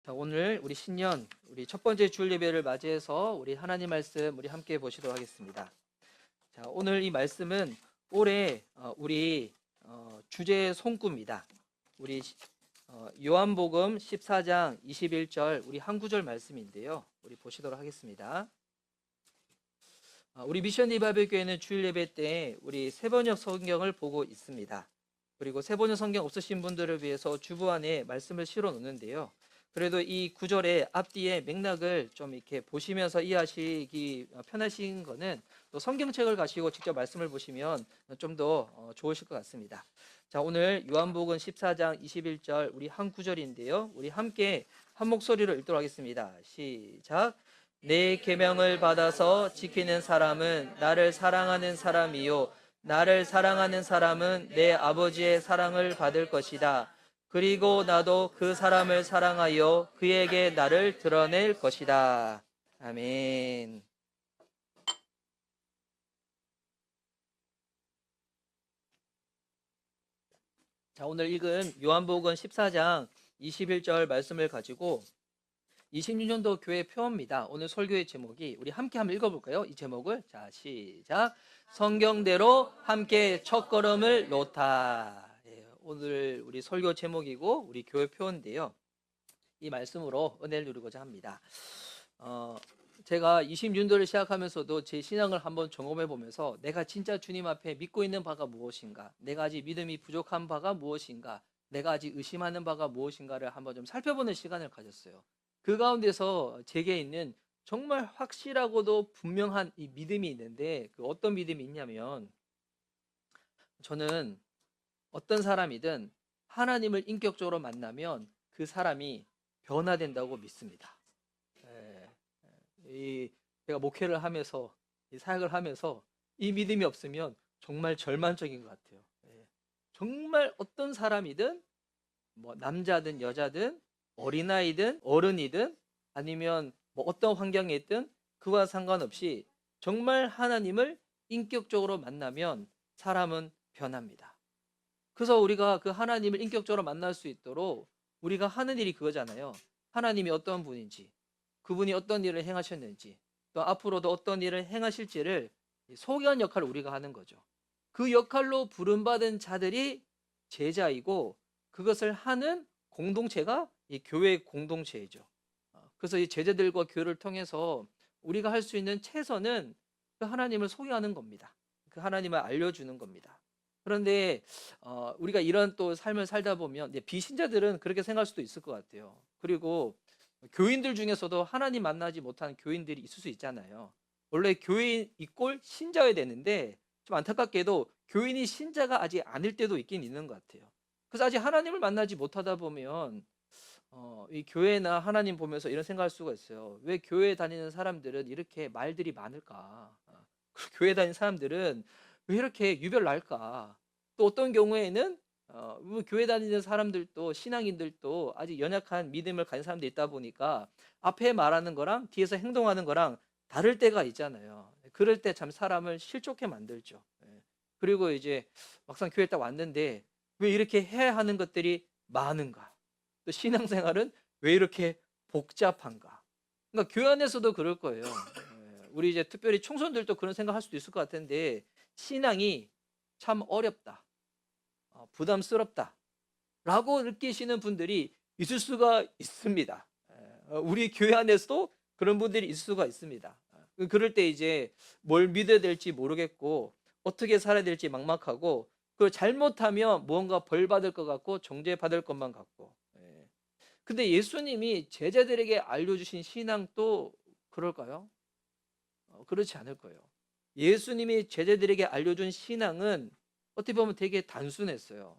자, 오늘 우리 신년 우리 첫 번째 주일 예배를 맞이해서 우리 하나님 말씀 우리 함께 보시도록 하겠습니다. 자, 오늘 이 말씀은 올해 우리 주제 송구입니다. 우리 요한복음 14장 21절 우리 한 구절 말씀인데요. 우리 보시도록 하겠습니다. 우리 미션 리바이벌 교회는 주일 예배 때 우리 세번역 성경을 보고 있습니다. 그리고 세번역 성경 없으신 분들을 위해서 주보 안에 말씀을 실어 놓는데요. 그래도 이 구절의 앞뒤의 맥락을 좀 이렇게 보시면서 이해하시기 편하신 거는 또 성경책을 가시고 직접 말씀을 보시면 좀 더 좋으실 것 같습니다. 자, 오늘 요한복음 14장 21절 우리 한 구절인데요. 우리 함께 한 목소리로 읽도록 하겠습니다. 시작. 내 계명을 받아서 지키는 사람은 나를 사랑하는 사람이요 나를 사랑하는 사람은 내 아버지의 사랑을 받을 것이다. 그리고 나도 그 사람을 사랑하여 그에게 나를 드러낼 것이다. 아멘. 자, 오늘 읽은 요한복음 14장 21절 말씀을 가지고 26년도 교회 표어입니다. 오늘 설교의 제목이 우리 함께 한번 읽어볼까요? 이 제목을 자 시작. 성경대로 함께 첫걸음을 놓다. 오늘 우리 설교 제목이고 우리 교회 표어인데요. 이 말씀으로 은혜를 누리고자 합니다. 제가 26년도를 시작하면서도 제 신앙을 한번 점검해 보면서 내가 진짜 주님 앞에 믿고 있는 바가 무엇인가, 내가 아직 믿음이 부족한 바가 무엇인가, 내가 아직 의심하는 바가 무엇인가를 한번 좀 살펴보는 시간을 가졌어요. 그 가운데서 제게 있는 정말 확실하고도 분명한 이 믿음이 있는데, 그 어떤 믿음이 있냐면, 저는 어떤 사람이든 하나님을 인격적으로 만나면 그 사람이 변화된다고 믿습니다. 제가 목회를 하면서, 이 사역을 하면서 이 믿음이 없으면 정말 절망적인 것 같아요. 정말 어떤 사람이든, 뭐 남자든 여자든 어린아이든 어른이든 아니면 뭐 어떤 환경에 있든 그와 상관없이 정말 하나님을 인격적으로 만나면 사람은 변합니다. 그래서 우리가 그 하나님을 인격적으로 만날 수 있도록 우리가 하는 일이 그거잖아요. 하나님이 어떤 분인지, 그분이 어떤 일을 행하셨는지, 또 앞으로도 어떤 일을 행하실지를 소개하는 역할을 우리가 하는 거죠. 그 역할로 부름받은 자들이 제자이고, 그것을 하는 공동체가 이 교회 공동체이죠. 그래서 이 제자들과 교회를 통해서 우리가 할 수 있는 최선은 그 하나님을 소개하는 겁니다. 그 하나님을 알려주는 겁니다. 그런데 우리가 이런 또 삶을 살다 보면 비신자들은 그렇게 생각할 수도 있을 것 같아요. 그리고 교인들 중에서도 하나님 만나지 못한 교인들이 있을 수 있잖아요. 원래 교인 이꼴 신자여야 되는데 좀 안타깝게도 교인이 신자가 아직 아닐 때도 있긴 있는 것 같아요. 그래서 아직 하나님을 만나지 못하다 보면 이 교회나 하나님 보면서 이런 생각할 수가 있어요. 왜 교회 다니는 사람들은 이렇게 말들이 많을까? 교회 다니는 사람들은 왜 이렇게 유별날까? 또 어떤 경우에는 뭐 교회 다니는 사람들도 신앙인들도 아직 연약한 믿음을 가진 사람들이 있다 보니까 앞에 말하는 거랑 뒤에서 행동하는 거랑 다를 때가 있잖아요. 그럴 때 참 사람을 실족해 만들죠. 그리고 이제 막상 교회에 딱 왔는데 왜 이렇게 해야 하는 것들이 많은가? 또 신앙생활은 왜 이렇게 복잡한가? 그러니까 교회 안에서도 그럴 거예요. 우리 이제 특별히 청소년들도 그런 생각할 수도 있을 것 같은데 신앙이 참 어렵다, 부담스럽다 라고 느끼시는 분들이 있을 수가 있습니다. 우리 교회 안에서도 그런 분들이 있을 수가 있습니다. 그럴 때 이제 뭘 믿어야 될지 모르겠고 어떻게 살아야 될지 막막하고, 그걸 잘못하면 무언가 벌 받을 것 같고 정죄 받을 것만 같고. 근데 예수님이 제자들에게 알려주신 신앙도 그럴까요? 그렇지 않을 거예요. 예수님이 제자들에게 알려준 신앙은 어떻게 보면 되게 단순했어요.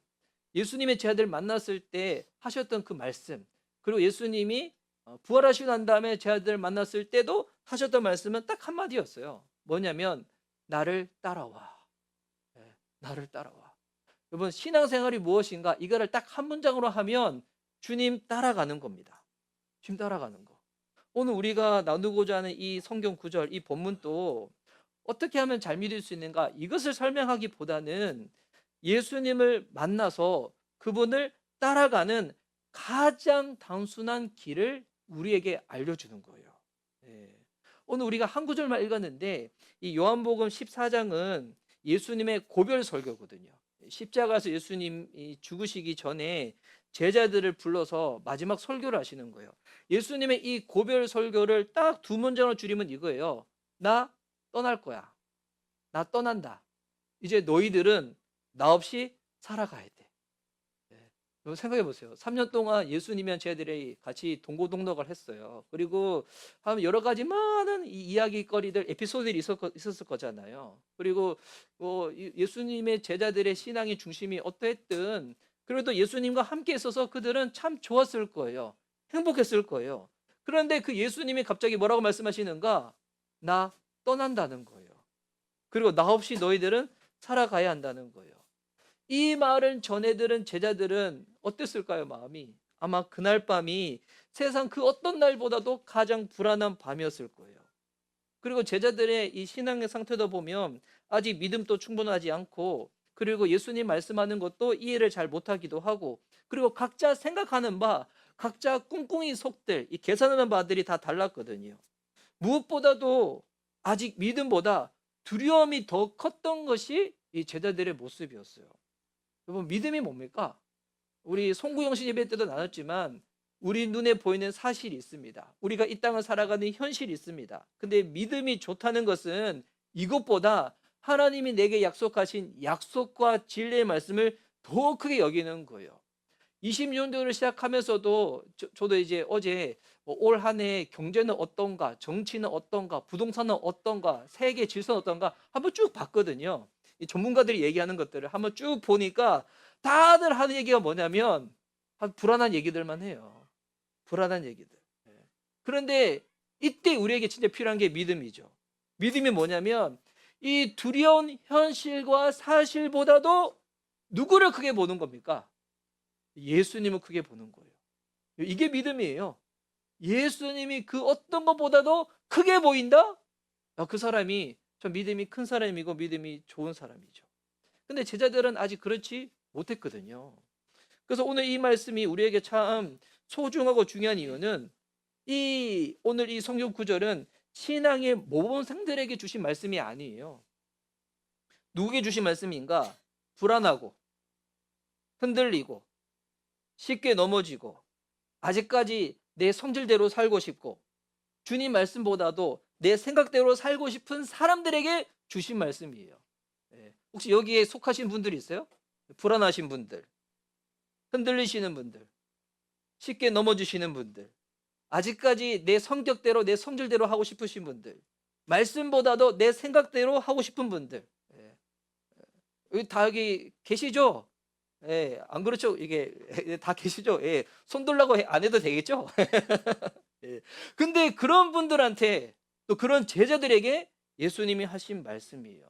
예수님의 제자들 만났을 때 하셨던 그 말씀, 그리고 예수님이 부활하시고 난 다음에 제자들 만났을 때도 하셨던 말씀은 딱 한마디였어요. 뭐냐면 나를 따라와. 나를 따라와. 여러분, 신앙생활이 무엇인가? 이거를 딱 한 문장으로 하면 주님 따라가는 겁니다. 주님 따라가는 거. 오늘 우리가 나누고자 하는 이 성경 구절, 이 본문도 어떻게 하면 잘 믿을 수 있는가? 이것을 설명하기보다는 예수님을 만나서 그분을 따라가는 가장 단순한 길을 우리에게 알려주는 거예요. 예. 오늘 우리가 한 구절만 읽었는데 이 요한복음 14장은 예수님의 고별 설교거든요. 십자가에서 예수님이 죽으시기 전에 제자들을 불러서 마지막 설교를 하시는 거예요. 예수님의 이 고별 설교를 딱 두 문장으로 줄이면 이거예요. 나 떠날 거야. 나 떠난다. 이제 너희들은 나 없이 살아가야 돼. 여러분 생각해 보세요. 3년 동안 예수님이랑 제자들이 같이 동고동락을 했어요. 그리고 여러 가지 많은 이야기거리들, 에피소드들이 있었을 거잖아요. 그리고 예수님의 제자들의 신앙의 중심이 어떠했든 그래도 예수님과 함께 있어서 그들은 참 좋았을 거예요. 행복했을 거예요. 그런데 그 예수님이 갑자기 뭐라고 말씀하시는가? 나 떠난다는 거예요. 그리고 나 없이 너희들은 살아가야 한다는 거예요. 이 말을 전해 들은 제자들은 어땠을까요, 마음이? 아마 그날 밤이 세상 그 어떤 날보다도 가장 불안한 밤이었을 거예요. 그리고 제자들의 이 신앙의 상태도 보면 아직 믿음도 충분하지 않고, 그리고 예수님 말씀하는 것도 이해를 잘 못하기도 하고, 그리고 각자 생각하는 바, 각자 꿍꿍이 속들, 이 계산하는 바들이 다 달랐거든요. 무엇보다도 아직 믿음보다 두려움이 더 컸던 것이 이 제자들의 모습이었어요. 여러분, 믿음이 뭡니까? 우리 송구영신 예배 때도 나눴지만 우리 눈에 보이는 사실이 있습니다. 우리가 이 땅을 살아가는 현실이 있습니다. 근데 믿음이 좋다는 것은 이것보다 하나님이 내게 약속하신 약속과 진리의 말씀을 더 크게 여기는 거예요. 20년도를 시작하면서도 저도 이제 어제 올 한 해 경제는 어떤가, 정치는 어떤가, 부동산은 어떤가, 세계 질서는 어떤가 한번 쭉 봤거든요. 이 전문가들이 얘기하는 것들을 한번 쭉 보니까 다들 하는 얘기가 뭐냐면 불안한 얘기들만 해요. 불안한 얘기들. 예. 그런데 이때 우리에게 진짜 필요한 게 믿음이죠. 믿음이 뭐냐면 이 두려운 현실과 사실보다도 누구를 크게 보는 겁니까? 예수님을 크게 보는 거예요. 이게 믿음이에요. 예수님이 그 어떤 것보다도 크게 보인다? 그 사람이 저 믿음이 큰 사람이고 믿음이 좋은 사람이죠. 근데 제자들은 아직 그렇지 못했거든요. 그래서 오늘 이 말씀이 우리에게 참 소중하고 중요한 이유는 오늘 이 성경 구절은 신앙의 모범생들에게 주신 말씀이 아니에요. 누구에게 주신 말씀인가? 불안하고 흔들리고 쉽게 넘어지고 아직까지 내 성질대로 살고 싶고 주님 말씀보다도 내 생각대로 살고 싶은 사람들에게 주신 말씀이에요. 혹시 여기에 속하신 분들이 있어요? 불안하신 분들, 흔들리시는 분들, 쉽게 넘어지시는 분들, 아직까지 내 성격대로 내 성질대로 하고 싶으신 분들, 말씀보다도 내 생각대로 하고 싶은 분들, 여기 계시죠? 안 그렇죠? 이게 다 계시죠? 손 들라고 안 해도 되겠죠? 근데 그런 분들한테 또 그런 제자들에게 예수님이 하신 말씀이에요.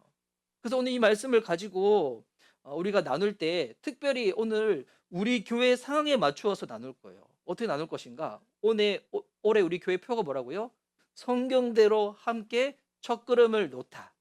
그래서 오늘 이 말씀을 가지고 우리가 나눌 때 특별히 오늘 우리 교회 상황에 맞추어서 나눌 거예요. 어떻게 나눌 것인가? 올해 우리 교회 표가 뭐라고요? 성경대로 함께 첫걸음을 놓다.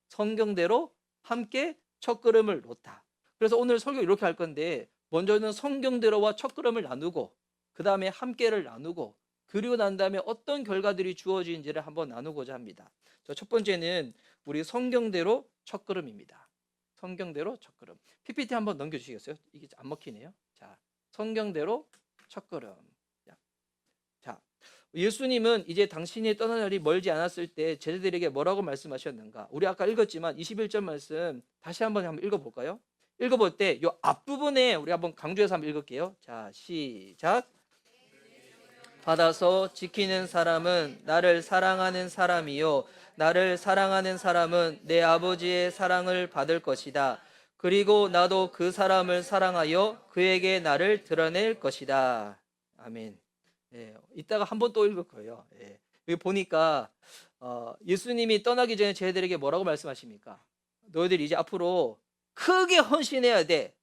성경대로 함께 첫걸음을 놓다. 그래서 오늘 설교 이렇게 할 건데 먼저는 성경대로와 첫걸음을 나누고 그 다음에 함께를 나누고 그리고 난 다음에 어떤 결과들이 주어지는지를 한번 나누고자 합니다. 첫 번째는 우리 성경대로 첫걸음입니다. 성경대로 첫걸음. PPT 한번 넘겨주시겠어요? 이게 안 먹히네요. 자, 성경대로 첫걸음. 자, 예수님은 이제 당신이 떠날 날이 멀지 않았을 때 제자들에게 뭐라고 말씀하셨는가? 우리 아까 읽었지만 21절 말씀 다시 한번 읽어볼까요? 읽어볼 때 이 앞부분에 우리 한번 강조해서 한번 읽을게요. 자, 시작. 받아서 지키는 사람은 나를 사랑하는 사람이요 나를 사랑하는 사람은 내 아버지의 사랑을 받을 것이다. 그리고 나도 그 사람을 사랑하여 그에게 나를 드러낼 것이다. 아멘. 이따가 한번 또 읽을 거예요. 여기 보니까 예수님이 떠나기 전에 제자들에게 뭐라고 말씀하십니까? 너희들 이제 앞으로 크게 헌신해야 돼.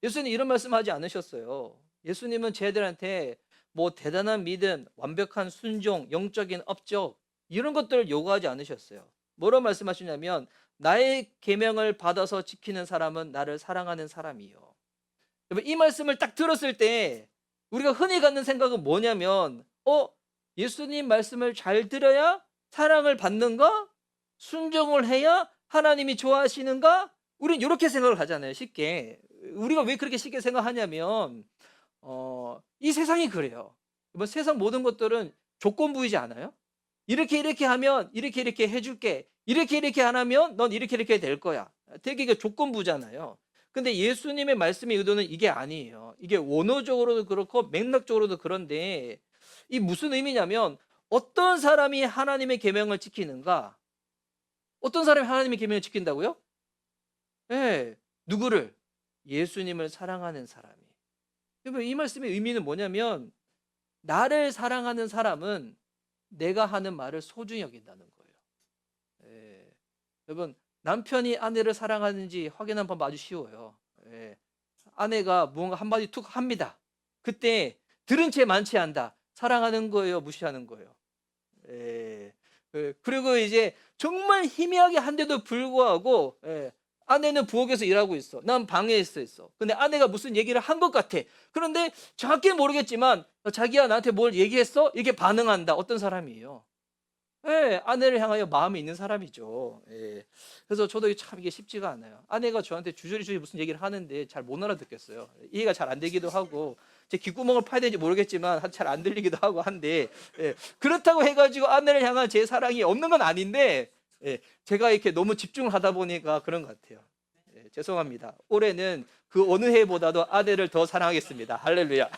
예수님 이런 말씀하지 않으셨어요. 예수님은 제자들한테 뭐 대단한 믿음, 완벽한 순종, 영적인 업적 이런 것들을 요구하지 않으셨어요. 뭐라고 말씀하시냐면 나의 계명을 받아서 지키는 사람은 나를 사랑하는 사람이요. 이 말씀을 딱 들었을 때 우리가 흔히 갖는 생각은 뭐냐면 예수님 말씀을 잘 들어야 사랑을 받는가? 순종을 해야 하나님이 좋아하시는가? 우리는 이렇게 생각을 하잖아요, 쉽게. 우리가 왜 그렇게 쉽게 생각하냐면 이 세상이 그래요. 뭐 세상 모든 것들은 조건부이지 않아요? 이렇게 하면 이렇게 해줄게. 이렇게 안 하면 넌 이렇게 될 거야. 되게 이게 조건부잖아요. 근데 예수님의 말씀의 의도는 이게 아니에요. 이게 원어적으로도 그렇고 맥락적으로도 그런데 이 무슨 의미냐면 어떤 사람이 하나님의 계명을 지키는가? 어떤 사람이 하나님의 계명을 지킨다고요? 예. 누구를? 예수님을 사랑하는 사람이. 여러분 이 말씀의 의미는 뭐냐면 나를 사랑하는 사람은 내가 하는 말을 소중히 여긴다는 거예요. 예. 여러분 남편이 아내를 사랑하는지 확인하는 방법 아주 쉬워요. 예. 아내가 무언가 한마디 툭 합니다. 그때 들은 채 만취한다. 사랑하는 거예요, 무시하는 거예요? 예. 그리고 이제 정말 희미하게 한데도 불구하고 아내는 부엌에서 일하고 있어. 난 방에서 있어. 근데 아내가 무슨 얘기를 한 것 같아. 그런데 정확히 모르겠지만 자기야 나한테 뭘 얘기했어? 이렇게 반응한다. 어떤 사람이에요? 예, 아내를 향하여 마음이 있는 사람이죠. 예. 그래서 저도 참 이게 쉽지가 않아요. 아내가 저한테 주저리 무슨 얘기를 하는데 잘 못 알아듣겠어요. 이해가 잘 안 되기도 하고 제 귓구멍을 파야 되는지 모르겠지만 잘 안 들리기도 하고 한데 그렇다고 해가지고 아내를 향한 제 사랑이 없는 건 아닌데 제가 이렇게 너무 집중을 하다 보니까 그런 것 같아요. 죄송합니다. 올해는 그 어느 해보다도 아내를 더 사랑하겠습니다. 할렐루야.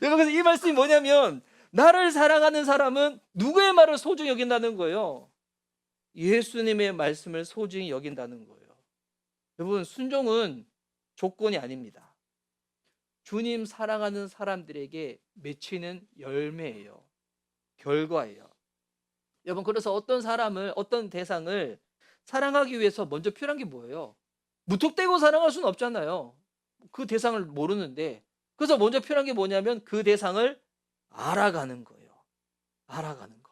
여러분 그래서 이 말씀이 뭐냐면 나를 사랑하는 사람은 누구의 말을 소중히 여긴다는 거예요? 예수님의 말씀을 소중히 여긴다는 거예요. 여러분 순종은 조건이 아닙니다. 주님 사랑하는 사람들에게 맺히는 열매예요. 결과예요. 여러분 그래서 어떤 사람을 어떤 대상을 사랑하기 위해서 먼저 필요한 게 뭐예요? 무턱대고 사랑할 수는 없잖아요. 그 대상을 모르는데. 그래서 먼저 필요한 게 뭐냐면 그 대상을 알아가는 거예요. 알아가는 거.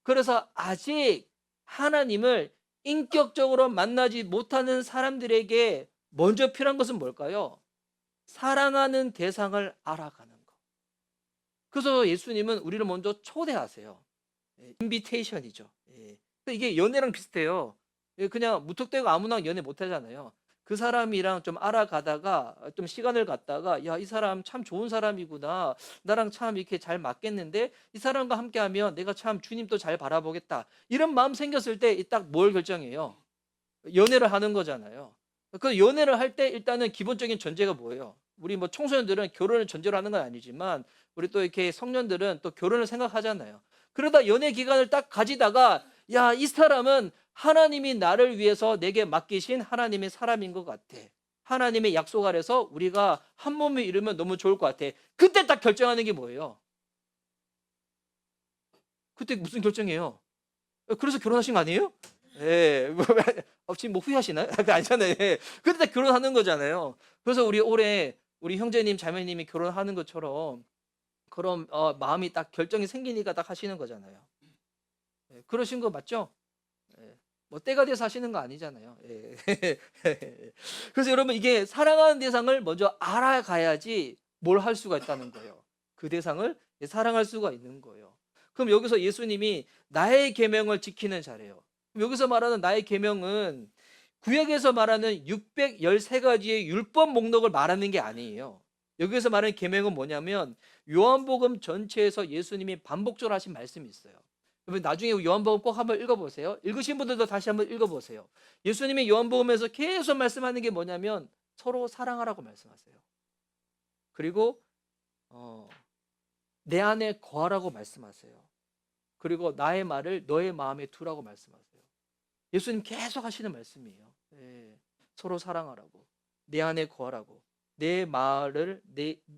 그래서 아직 하나님을 인격적으로 만나지 못하는 사람들에게 먼저 필요한 것은 뭘까요? 사랑하는 대상을 알아가는 거. 그래서 예수님은 우리를 먼저 초대하세요. 인비테이션이죠. 이게 연애랑 비슷해요. 그냥 무턱대고 아무나 연애 못 하잖아요. 그 사람이랑 좀 알아가다가 좀 시간을 갖다가 야, 이 사람 참 좋은 사람이구나. 나랑 참 이렇게 잘 맞겠는데 이 사람과 함께하면 내가 참 주님도 잘 바라보겠다. 이런 마음 생겼을 때 딱 뭘 결정해요? 연애를 하는 거잖아요. 그 연애를 할 때 일단은 기본적인 전제가 뭐예요? 우리 뭐 청소년들은 결혼을 전제로 하는 건 아니지만 우리 또 이렇게 성년들은 또 결혼을 생각하잖아요. 그러다 연애 기간을 딱 가지다가 야, 이 사람은 하나님이 나를 위해서 내게 맡기신 하나님의 사람인 것 같아. 하나님의 약속 아래서 우리가 한 몸을 이루면 너무 좋을 것 같아. 그때 딱 결정하는 게 뭐예요? 그때 무슨 결정이에요? 그래서 결혼하신 거 아니에요? 예, 지금 뭐 후회하시나요? 아니잖아요. 예. 그때 딱 결혼하는 거잖아요. 그래서 우리 올해 우리 형제님, 자매님이 결혼하는 것처럼 그런 마음이 딱 결정이 생기니까 딱 하시는 거잖아요. 그러신 거 맞죠? 뭐 때가 돼서 하시는 거 아니잖아요. 그래서 여러분 이게 사랑하는 대상을 먼저 알아가야지 뭘 할 수가 있다는 거예요. 그 대상을 사랑할 수가 있는 거예요. 그럼 여기서 예수님이 나의 계명을 지키는 자래요. 여기서 말하는 나의 계명은 구약에서 말하는 613가지의 율법 목록을 말하는 게 아니에요. 여기서 말하는 계명은 뭐냐면 요한복음 전체에서 예수님이 반복적으로 하신 말씀이 있어요. 여러분 나중에 요한복음 꼭 한번 읽어보세요. 읽으신 분들도 다시 한번 읽어보세요. 예수님이 요한복음에서 계속 말씀하는 게 뭐냐면 서로 사랑하라고 말씀하세요. 그리고 내 안에 거하라고 말씀하세요. 그리고 나의 말을 너의 마음에 두라고 말씀하세요. 예수님 계속 하시는 말씀이에요. 서로 사랑하라고, 내 안에 거하라고, 내 말을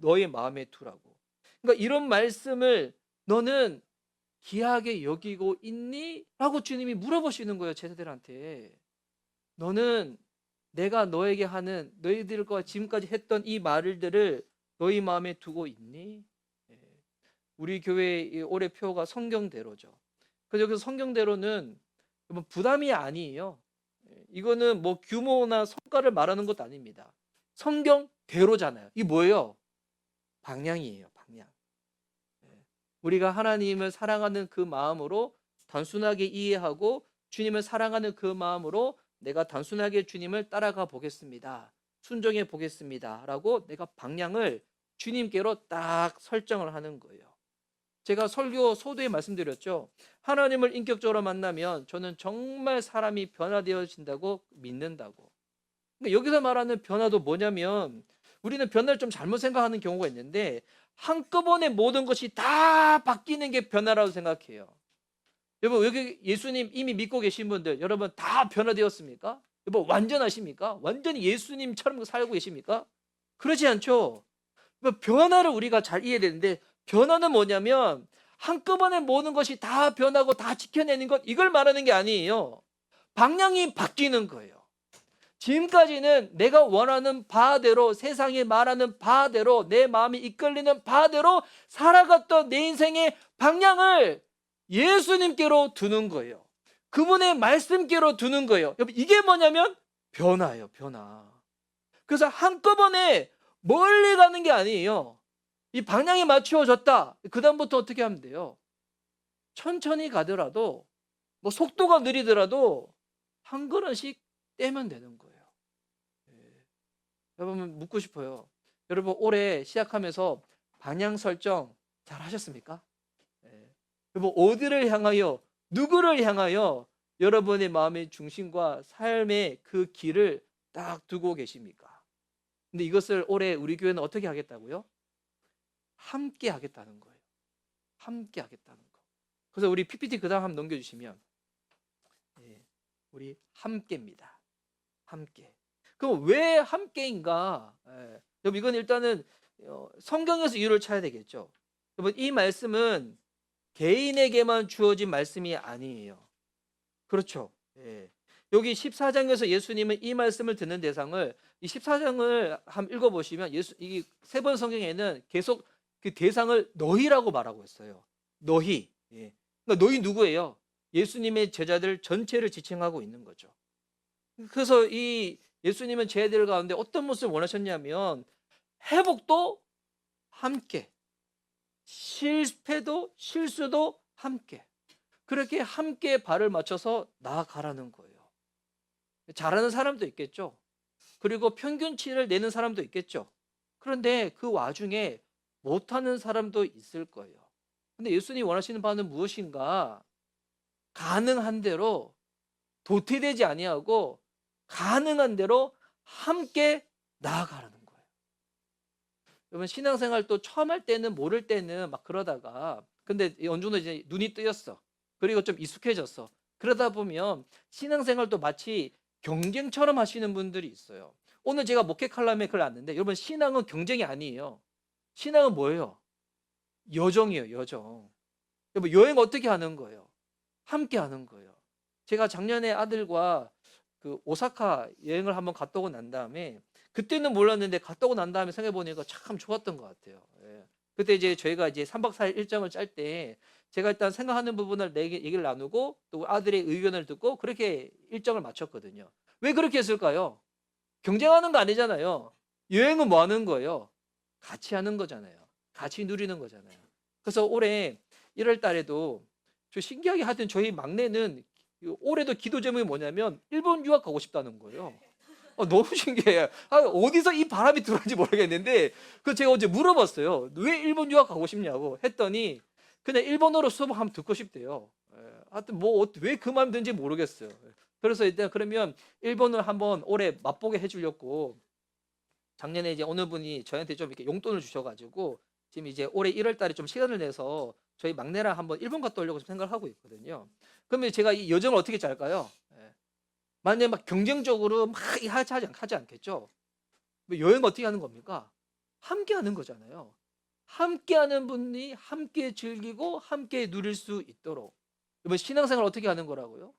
너의 마음에 두라고. 그러니까 이런 말씀을 너는 귀하게 여기고 있니? 라고 주님이 물어보시는 거예요, 제자들한테. 너는 내가 너에게 하는 너희들과 지금까지 했던 이 말들을 너희 마음에 두고 있니? 우리 교회 올해 표가 성경대로죠. 그래서 여기서 성경대로는 부담이 아니에요. 이거는 뭐 규모나 성과를 말하는 것도 아닙니다. 성경대로잖아요. 이게 뭐예요? 방향이에요, 방향. 우리가 하나님을 사랑하는 그 마음으로 단순하게 이해하고 주님을 사랑하는 그 마음으로 내가 단순하게 주님을 따라가 보겠습니다. 순종해 보겠습니다. 라고 내가 방향을 주님께로 딱 설정을 하는 거예요. 제가 설교 소도에 말씀드렸죠. 하나님을 인격적으로 만나면 저는 정말 사람이 변화되어진다고 믿는다고. 그러니까 여기서 말하는 변화도 뭐냐면 우리는 변화를 좀 잘못 생각하는 경우가 있는데 한꺼번에 모든 것이 다 바뀌는 게 변화라고 생각해요. 여러분 여기 예수님 이미 믿고 계신 분들 여러분 다 변화되었습니까? 여러분 완전하십니까? 완전히 예수님처럼 살고 계십니까? 그러지 않죠. 변화를 우리가 잘 이해되는데 변화는 뭐냐면 한꺼번에 모든 것이 다 변하고 다 지켜내는 것 이걸 말하는 게 아니에요. 방향이 바뀌는 거예요. 지금까지는 내가 원하는 바대로 세상이 말하는 바대로 내 마음이 이끌리는 바대로 살아갔던 내 인생의 방향을 예수님께로 두는 거예요. 그분의 말씀께로 두는 거예요. 여러분 이게 뭐냐면 변화예요, 변화. 그래서 한꺼번에 멀리 가는 게 아니에요. 이 방향이 맞추어졌다. 그다음부터 어떻게 하면 돼요? 천천히 가더라도 뭐 속도가 느리더라도 한 걸음씩 떼면 되는 거예요. 여러분 묻고 싶어요. 여러분 올해 시작하면서 방향 설정 잘 하셨습니까? 여러분 어디를 향하여 누구를 향하여 여러분의 마음의 중심과 삶의 그 길을 딱 두고 계십니까? 근데 이것을 올해 우리 교회는 어떻게 하겠다고요? 함께 하겠다는 거예요. 함께 하겠다는 거. 그래서 우리 PPT 그 다음 한번 넘겨주시면 우리 함께입니다. 함께. 그럼 왜 함께인가? 여러분 이건 일단은 성경에서 이유를 찾아야 되겠죠. 여러분 이 말씀은 개인에게만 주어진 말씀이 아니에요. 그렇죠. 여기 14장에서 예수님은 이 말씀을 듣는 대상을 이 14장을 한번 읽어보시면 이 세 번 성경에는 계속 그 대상을 너희라고 말하고 있어요. 너희. 그러니까 너희 누구예요? 예수님의 제자들 전체를 지칭하고 있는 거죠. 그래서 이 예수님은 제자들 가운데 어떤 모습을 원하셨냐면 회복도 함께, 실패도 실수도 함께, 그렇게 함께 발을 맞춰서 나아가라는 거예요. 잘하는 사람도 있겠죠. 그리고 평균치를 내는 사람도 있겠죠. 그런데 그 와중에 못하는 사람도 있을 거예요. 근데 예수님이 원하시는 바는 무엇인가? 가능한 대로 도태되지 아니하고 가능한 대로 함께 나아가라는 거예요. 여러분 신앙생활 또 처음 할 때는 모를 때는 막 그러다가 근데 어느 정도 이제 눈이 뜨였어. 그리고 좀 익숙해졌어. 그러다 보면 신앙생활도 마치 경쟁처럼 하시는 분들이 있어요. 오늘 제가 목회 칼럼에 글 났는데 여러분 신앙은 경쟁이 아니에요. 신앙은 뭐예요? 여정이에요, 여정. 여러분 여행 어떻게 하는 거예요? 함께 하는 거예요. 제가 작년에 아들과 그 오사카 여행을 한번 갔다 오고 난 다음에 그때는 몰랐는데 갔다 오고 난 다음에 생각해 보니까 참 좋았던 것 같아요. 그때 이제 저희가 이제 3박 4일 일정을 짤 때 제가 일단 생각하는 부분을 얘기를 나누고 또 아들의 의견을 듣고 그렇게 일정을 맞췄거든요. 왜 그렇게 했을까요? 경쟁하는 거 아니잖아요. 여행은 뭐 하는 거예요? 같이 하는 거잖아요. 같이 누리는 거잖아요. 그래서 올해 1월 달에도 저 신기하게 하여튼 저희 막내는 올해도 기도 제목이 뭐냐면 일본 유학 가고 싶다는 거예요. 너무 신기해요. 어디서 이 바람이 들어온지 모르겠는데 그 제가 어제 물어봤어요. 왜 일본 유학 가고 싶냐고 했더니 그냥 일본어로 수업 한번 듣고 싶대요. 하여튼 뭐 왜 그 마음 든지 모르겠어요. 그래서 일단 그러면 일본을 한번 올해 맛보게 해주려고 작년에 이제 어느 분이 저한테 좀 이렇게 용돈을 주셔가지고 지금 이제 올해 1월 달에 좀 시간을 내서 저희 막내랑 한번 일본 갔다 오려고 생각을 하고 있거든요. 그러면 제가 이 여정을 어떻게 짤까요? 만약에 막 경쟁적으로 막 하지 않겠죠. 여행 어떻게 하는 겁니까? 함께 하는 거잖아요. 함께 하는 분이 함께 즐기고 함께 누릴 수 있도록. 이번 신앙생활 어떻게 하는 거라고요?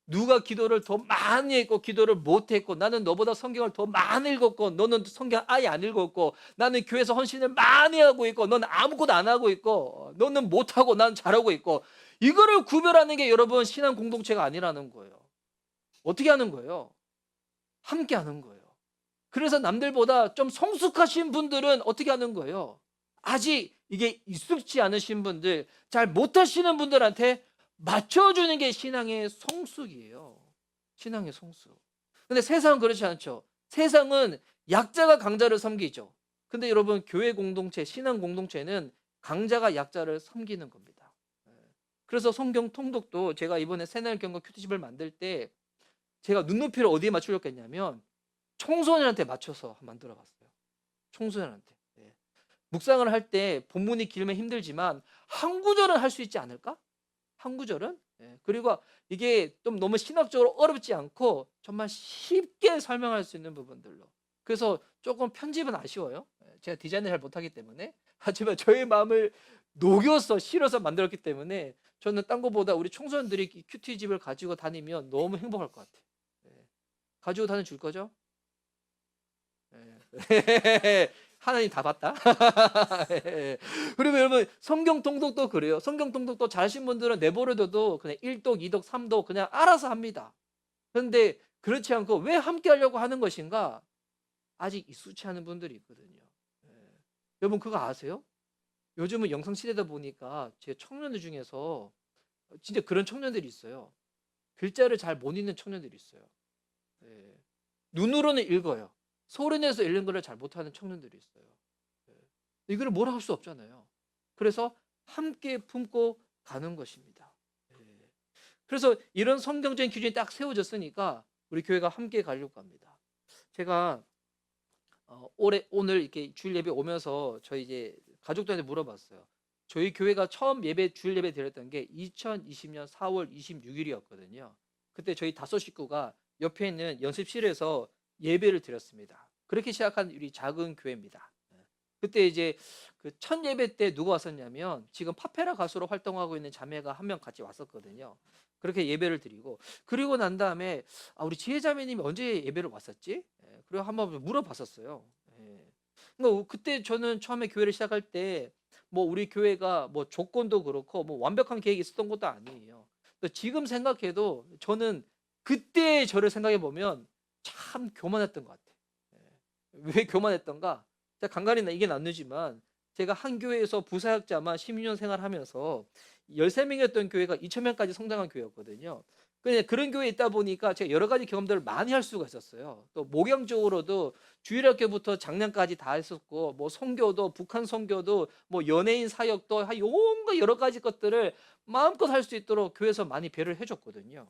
누가 기도를 더 많이 했고 기도를 못 했고 나는 너보다 성경을 더 많이 읽었고 너는 성경 아예 안 읽었고 나는 교회에서 헌신을 많이 하고 있고 너는 아무것도 안 하고 있고 너는 못하고 난 잘하고 있고 이거를 구별하는 게 여러분 신앙 공동체가 아니라는 거예요. 어떻게 하는 거예요? 함께 하는 거예요. 그래서 남들보다 좀 성숙하신 분들은 어떻게 하는 거예요? 아직 이게 익숙지 않으신 분들, 잘 못하시는 분들한테 맞춰주는 게 신앙의 성숙이에요. 신앙의 성숙. 근데 세상은 그렇지 않죠. 세상은 약자가 강자를 섬기죠. 근데 여러분, 교회 공동체, 신앙 공동체는 강자가 약자를 섬기는 겁니다. 예. 그래서 성경 통독도 제가 이번에 새날 경고 큐티집을 만들 때 제가 눈높이를 어디에 맞추려고 했냐면 청소년한테 맞춰서 만들어 봤어요. 청소년한테. 예. 묵상을 할 때 본문이 길면 힘들지만 한 구절은 할 수 있지 않을까? 한 구절은? 예. 그리고 이게 좀 너무 신학적으로 어렵지 않고 정말 쉽게 설명할 수 있는 부분들로. 그래서 조금 편집은 아쉬워요. 예. 제가 디자인을 잘 못하기 때문에. 하지만 저의 마음을 녹여서 실어서 만들었기 때문에 저는 딴 거보다 우리 청소년들이 큐티집을 가지고 다니면 너무 행복할 것 같아요. 예. 가지고 다녀 줄 거죠? 예. 하나님 다 봤다. 예. 그리고 여러분, 성경 통독도 그래요. 성경 통독도 잘하신 분들은 내버려둬도 그냥 1독, 2독, 3독 그냥 알아서 합니다. 그런데 그렇지 않고 왜 함께 하려고 하는 것인가? 아직 익숙치 않은 분들이 있거든요. 예. 여러분, 그거 아세요? 요즘은 영상 시대다 보니까 제 청년들 중에서 진짜 그런 청년들이 있어요. 글자를 잘 못 읽는 청년들이 있어요. 예. 눈으로는 읽어요. 소리 내서 읽는 걸 잘 못하는 청년들이 있어요. 예. 이거를 뭐라 할 수 없잖아요. 그래서 함께 품고 가는 것입니다. 예. 그래서 이런 성경적인 기준이 딱 세워졌으니까 우리 교회가 함께 가려고 합니다. 제가 오늘 이렇게 주일 예배 오면서 저희 이제 가족들한테 물어봤어요. 저희 교회가 처음 주일 예배 드렸던 게 2020년 4월 26일이었거든요. 그때 저희 5식구가 옆에 있는 연습실에서 예배를 드렸습니다. 그렇게 시작한 우리 작은 교회입니다. 그때 이제 그 첫 예배 때 누가 왔었냐면 지금 파페라 가수로 활동하고 있는 자매가 한 명 같이 왔었거든요. 그렇게 예배를 드리고, 그리고 난 다음에 우리 지혜자매님이 언제 예배를 왔었지? 예, 그리고 한번 물어봤었어요. 예. 그러니까 그때 저는 처음에 교회를 시작할 때 뭐 우리 교회가 뭐 조건도 그렇고 뭐 완벽한 계획이 있었던 것도 아니에요. 또 지금 생각해도 저는 그때 저를 생각해 보면 참 교만했던 것 같아요. 예. 왜 교만했던가? 제가 간간히 얘기는 나누지만 제가 한 교회에서 부사역자만 16년 생활하면서 13명이었던 교회가 2,000명까지 성장한 교회였거든요. 그런 교회에 있다 보니까 제가 여러 가지 경험들을 많이 할 수가 있었어요. 또 목양적으로도 주일학교부터 장년까지 다 했었고, 뭐 선교도, 북한 선교도, 뭐 연예인 사역도, 온갖 여러 가지 것들을 마음껏 할 수 있도록 교회에서 많이 배려를 해줬거든요.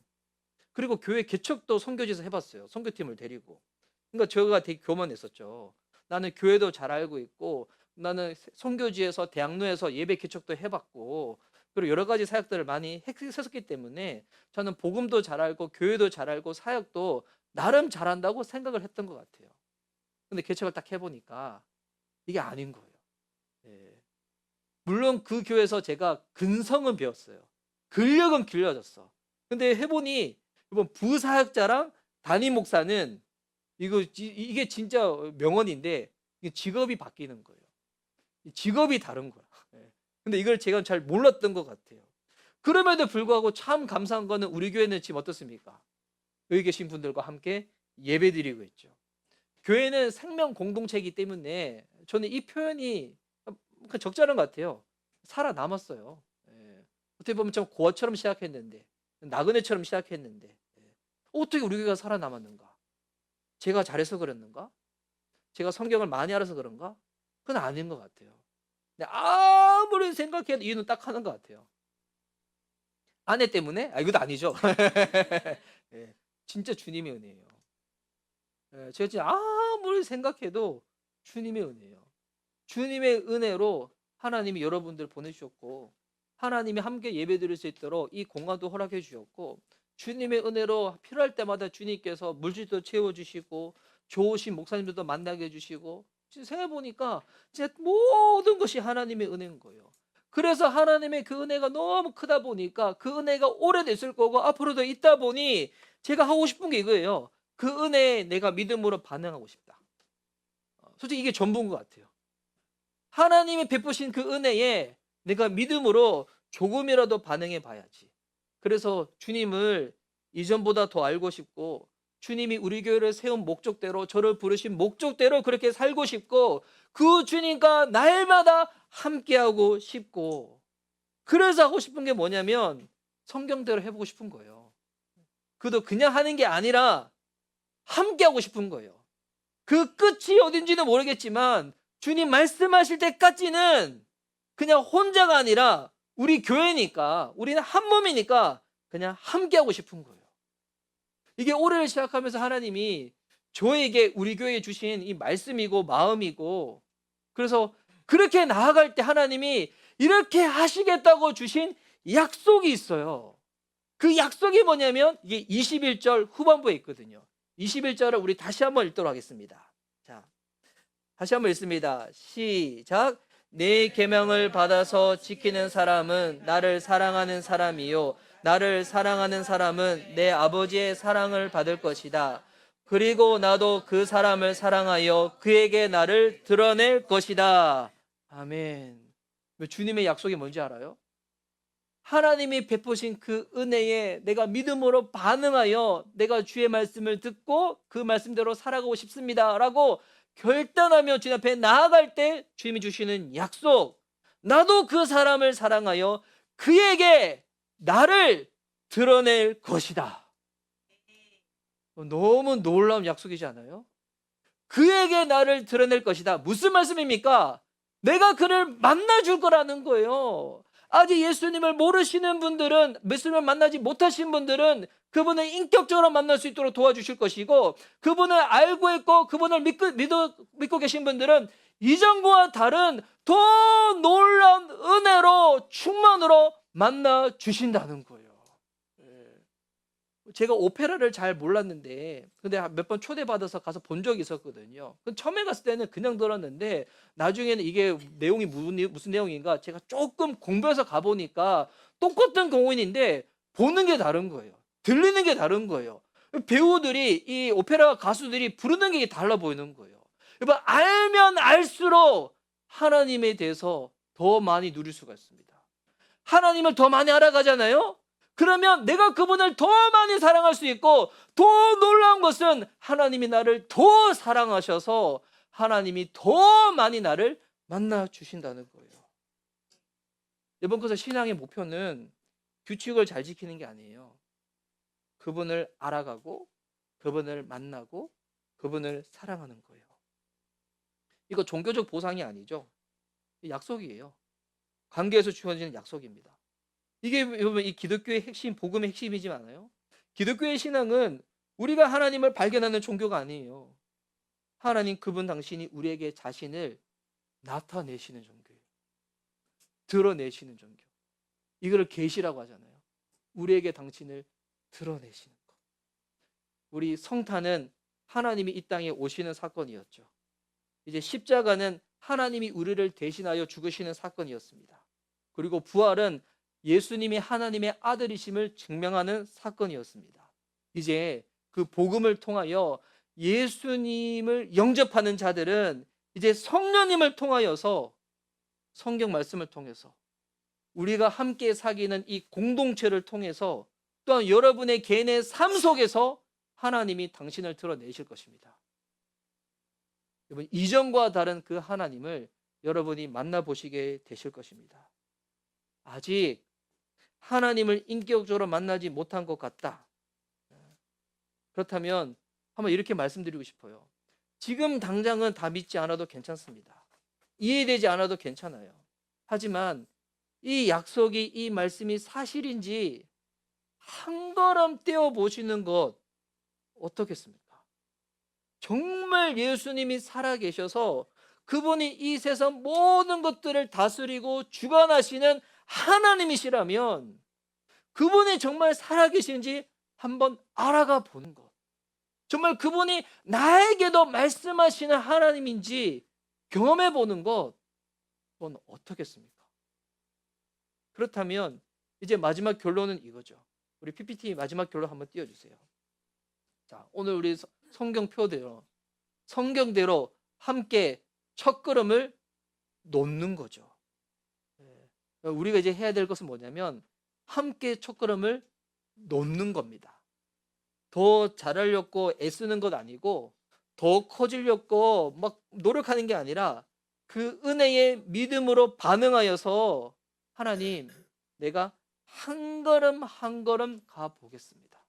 그리고 교회 개척도 선교지에서 해봤어요. 선교팀을 데리고. 그러니까 제가 되게 교만했었죠. 나는 교회도 잘 알고 있고, 나는 선교지에서 대학로에서 예배 개척도 해봤고, 그리고 여러 가지 사역들을 많이 했었기 때문에 저는 복음도 잘 알고 교회도 잘 알고 사역도 나름 잘한다고 생각을 했던 것 같아요. 근데 개척을 딱 해보니까 이게 아닌 거예요. 예. 물론 그 교회에서 제가 근성은 배웠어요. 근력은 길러졌어. 근데 해보니 이번 부사역자랑 담임 목사는 이게 진짜 명언인데 이게 직업이 바뀌는 거예요. 직업이 다른 거야. 예. 근데 이걸 제가 잘 몰랐던 것 같아요. 그럼에도 불구하고 참 감사한 거는 우리 교회는 지금 어떻습니까? 여기 계신 분들과 함께 예배드리고 있죠. 교회는 생명 공동체이기 때문에 저는 이 표현이 적절한 것 같아요. 살아남았어요. 예. 어떻게 보면 좀 고아처럼 시작했는데, 나그네처럼 시작했는데, 예. 어떻게 우리 교회가 살아남았는가? 제가 잘해서 그랬는가? 제가 성경을 많이 알아서 그런가? 그건 아닌 것 같아요. 근데 아무리 생각해도 이유는 딱 하는 것 같아요. 아내 때문에? 이것도 아니죠. 예. 진짜 주님의 은혜예요. 예. 제가 진짜 아무리 생각해도 주님의 은혜예요. 주님의 은혜로 하나님이 여러분들 보내주셨고, 하나님이 함께 예배드릴 수 있도록 이 공간도 허락해 주셨고, 주님의 은혜로 필요할 때마다 주님께서 물질도 채워주시고, 좋으신 목사님들도 만나게 해주시고, 생각해보니까 진짜 모든 것이 하나님의 은혜인 거예요. 그래서 하나님의 그 은혜가 너무 크다 보니까 그 은혜가 오래됐을 거고 앞으로도 있다 보니 제가 하고 싶은 게 이거예요. 그 은혜에 내가 믿음으로 반응하고 싶다. 솔직히 이게 전부인 것 같아요. 하나님이 베푸신 그 은혜에 내가 믿음으로 조금이라도 반응해 봐야지. 그래서 주님을 이전보다 더 알고 싶고, 주님이 우리 교회를 세운 목적대로, 저를 부르신 목적대로 그렇게 살고 싶고, 그 주님과 날마다 함께하고 싶고, 그래서 하고 싶은 게 뭐냐면 성경대로 해보고 싶은 거예요. 그도 그냥 하는 게 아니라 함께하고 싶은 거예요. 그 끝이 어딘지는 모르겠지만 주님 말씀하실 때까지는 그냥 혼자가 아니라 우리 교회니까, 우리는 한 몸이니까 그냥 함께하고 싶은 거예요. 이게 올해를 시작하면서 하나님이 저에게, 우리 교회에 주신 이 말씀이고 마음이고, 그래서 그렇게 나아갈 때 하나님이 이렇게 하시겠다고 주신 약속이 있어요. 그 약속이 뭐냐면 이게 21절 후반부에 있거든요. 21절을 우리 다시 한번 읽도록 하겠습니다. 자, 다시 한번 읽습니다. 시작. 내 계명을 받아서 지키는 사람은 나를 사랑하는 사람이요, 나를 사랑하는 사람은 내 아버지의 사랑을 받을 것이다. 그리고 나도 그 사람을 사랑하여 그에게 나를 드러낼 것이다. 아멘. 주님의 약속이 뭔지 알아요? 하나님이 베푸신 그 은혜에 내가 믿음으로 반응하여 내가 주의 말씀을 듣고 그 말씀대로 살아가고 싶습니다 라고 결단하며 주님 앞에 나아갈 때 주님이 주시는 약속, 나도 그 사람을 사랑하여 그에게 나를 드러낼 것이다. 너무 놀라운 약속이지 않아요? 그에게 나를 드러낼 것이다. 무슨 말씀입니까? 내가 그를 만나줄 거라는 거예요. 아직 예수님을 모르시는 분들은, 예수님을 만나지 못하신 분들은 그분을 인격적으로 만날 수 있도록 도와주실 것이고, 그분을 알고 있고 그분을 믿고 계신 분들은 이전과 다른 더 놀라운 은혜로 충만으로 만나 주신다는 거예요. 제가 오페라를 잘 몰랐는데, 근데 몇 번 초대받아서 가서 본 적이 있었거든요. 처음에 갔을 때는 그냥 들었는데 나중에는 이게 내용이 무슨 내용인가 제가 조금 공부해서 가보니까 똑같은 공연인데 보는 게 다른 거예요. 들리는 게 다른 거예요. 배우들이, 이 오페라 가수들이 부르는 게 달라 보이는 거예요. 여러분, 알면 알수록 하나님에 대해서 더 많이 누릴 수가 있습니다. 하나님을 더 많이 알아가잖아요. 그러면 내가 그분을 더 많이 사랑할 수 있고, 더 놀라운 것은 하나님이 나를 더 사랑하셔서 하나님이 더 많이 나를 만나 주신다는 거예요. 여러분, 그래서 신앙의 목표는 규칙을 잘 지키는 게 아니에요. 그분을 알아가고 그분을 만나고 그분을 사랑하는 거예요. 이거 종교적 보상이 아니죠. 약속이에요. 관계에서 주어지는 약속입니다. 이게 여러분, 이 기독교의 핵심, 복음의 핵심이지 않아요? 기독교의 신앙은 우리가 하나님을 발견하는 종교가 아니에요. 하나님, 그분 당신이 우리에게 자신을 나타내시는 종교예요. 드러내시는 종교. 이거를 계시라고 하잖아요. 우리에게 당신을 드러내시는 것. 우리 성탄은 하나님이 이 땅에 오시는 사건이었죠. 이제 십자가는 하나님이 우리를 대신하여 죽으시는 사건이었습니다. 그리고 부활은 예수님이 하나님의 아들이심을 증명하는 사건이었습니다. 이제 그 복음을 통하여 예수님을 영접하는 자들은 이제 성령님을 통하여서, 성경 말씀을 통해서, 우리가 함께 사귀는 이 공동체를 통해서, 또한 여러분의 개인의 삶 속에서 하나님이 당신을 드러내실 것입니다. 여러분, 이전과 다른 그 하나님을 여러분이 만나보시게 되실 것입니다. 아직 하나님을 인격적으로 만나지 못한 것 같다. 그렇다면 한번 이렇게 말씀드리고 싶어요. 지금 당장은 다 믿지 않아도 괜찮습니다. 이해되지 않아도 괜찮아요. 하지만 이 약속이, 이 말씀이 사실인지 한 걸음 떼어 보시는 것 어떻겠습니까? 정말 예수님이 살아계셔서 그분이 이 세상 모든 것들을 다스리고 주관하시는 하나님이시라면 그분이 정말 살아계신지 한번 알아가 보는 것, 정말 그분이 나에게도 말씀하시는 하나님인지 경험해 보는 것, 그건 어떻겠습니까? 그렇다면 이제 마지막 결론은 이거죠. 우리 PPT 마지막 결론 한번 띄워주세요. 자, 오늘 우리 성경대로 함께 첫걸음을 놓는 거죠. 우리가 이제 해야 될 것은 뭐냐면 함께 첫걸음을 놓는 겁니다. 더 잘하려고 애쓰는 것 아니고, 더 커지려고 막 노력하는 게 아니라 그 은혜의 믿음으로 반응하여서 하나님, 내가 한 걸음 한 걸음 가 보겠습니다.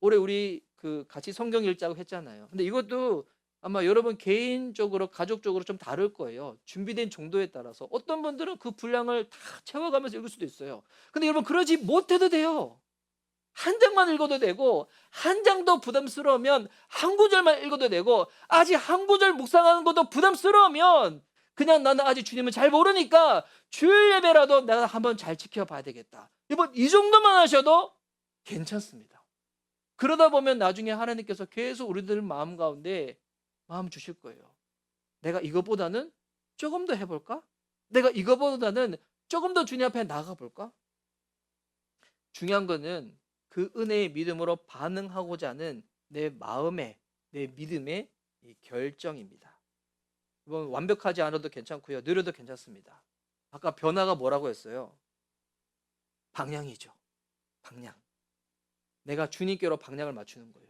올해 우리 같이 성경 읽자고 했잖아요. 근데 이것도 아마 여러분 개인적으로 가족적으로 좀 다를 거예요. 준비된 정도에 따라서 어떤 분들은 그 분량을 다 채워가면서 읽을 수도 있어요. 근데 여러분 그러지 못해도 돼요. 한 장만 읽어도 되고, 한 장도 부담스러우면 한 구절만 읽어도 되고, 아직 한 구절 묵상하는 것도 부담스러우면 그냥 나는 아직 주님을 잘 모르니까 주일 예배라도 내가 한번 잘 지켜봐야 되겠다. 여러분 이 정도만 하셔도 괜찮습니다. 그러다 보면 나중에 하나님께서 계속 우리들 마음 가운데 마음 주실 거예요. 내가 이것보다는 조금 더 해볼까? 내가 이것보다는 조금 더 주님 앞에 나가볼까? 중요한 거는 그 은혜의 믿음으로 반응하고자 하는 내 마음의, 내 믿음의 이 결정입니다. 이건 완벽하지 않아도 괜찮고요. 느려도 괜찮습니다. 아까 변화가 뭐라고 했어요? 방향이죠. 방향. 내가 주님께로 방향을 맞추는 거예요.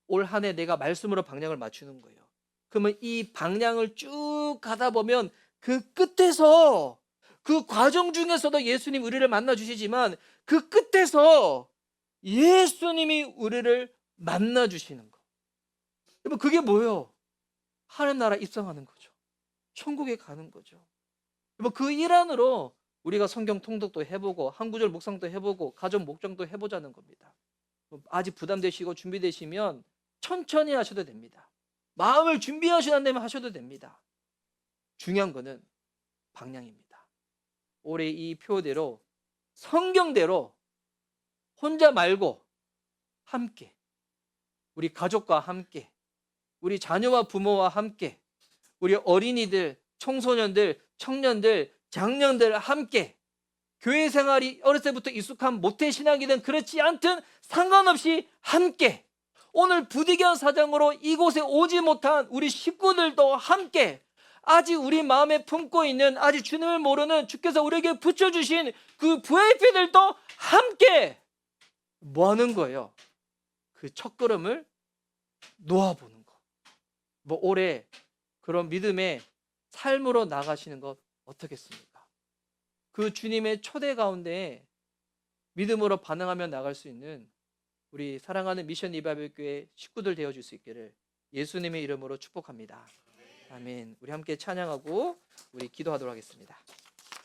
올 한 해 내가 말씀으로 방향을 맞추는 거예요. 그러면 이 방향을 쭉 가다 보면 그 끝에서, 그 과정 중에서도 예수님 우리를 만나 주시지만 그 끝에서 예수님이 우리를 만나 주시는 거. 여러분 그게 뭐예요? 하나님 나라 입성하는 거죠. 천국에 가는 거죠. 여러분 그 일환으로 우리가 성경 통독도 해보고 한 구절 묵상도 해보고 가정 목장도 해보자는 겁니다. 아직 부담되시고 준비되시면 천천히 하셔도 됩니다. 마음을 준비하시는 하셔도 됩니다. 중요한 거는 방향입니다. 올해 이 표대로, 성경대로 혼자 말고 함께, 우리 가족과 함께, 우리 자녀와 부모와 함께, 우리 어린이들, 청소년들, 청년들, 장년들 함께, 교회 생활이 어렸을 때부터 익숙한 모태신앙이든 그렇지 않든 상관없이 함께, 오늘 부득이한 사정으로 이곳에 오지 못한 우리 식구들도 함께, 아직 우리 마음에 품고 있는, 아직 주님을 모르는, 주께서 우리에게 붙여주신 그 VIP들도 함께 뭐 하는 거예요? 그 첫걸음을 놓아보는 거. 뭐 올해 그런 믿음의 삶으로 나가시는 것 어떻겠습니까? 그 주님의 초대 가운데 믿음으로 반응하며 나갈 수 있는 우리 사랑하는 미션 리바이벌 교회 식구들 되어줄 수 있기를 예수님의 이름으로 축복합니다. 아멘. 우리 함께 찬양하고 우리 기도하도록 하겠습니다.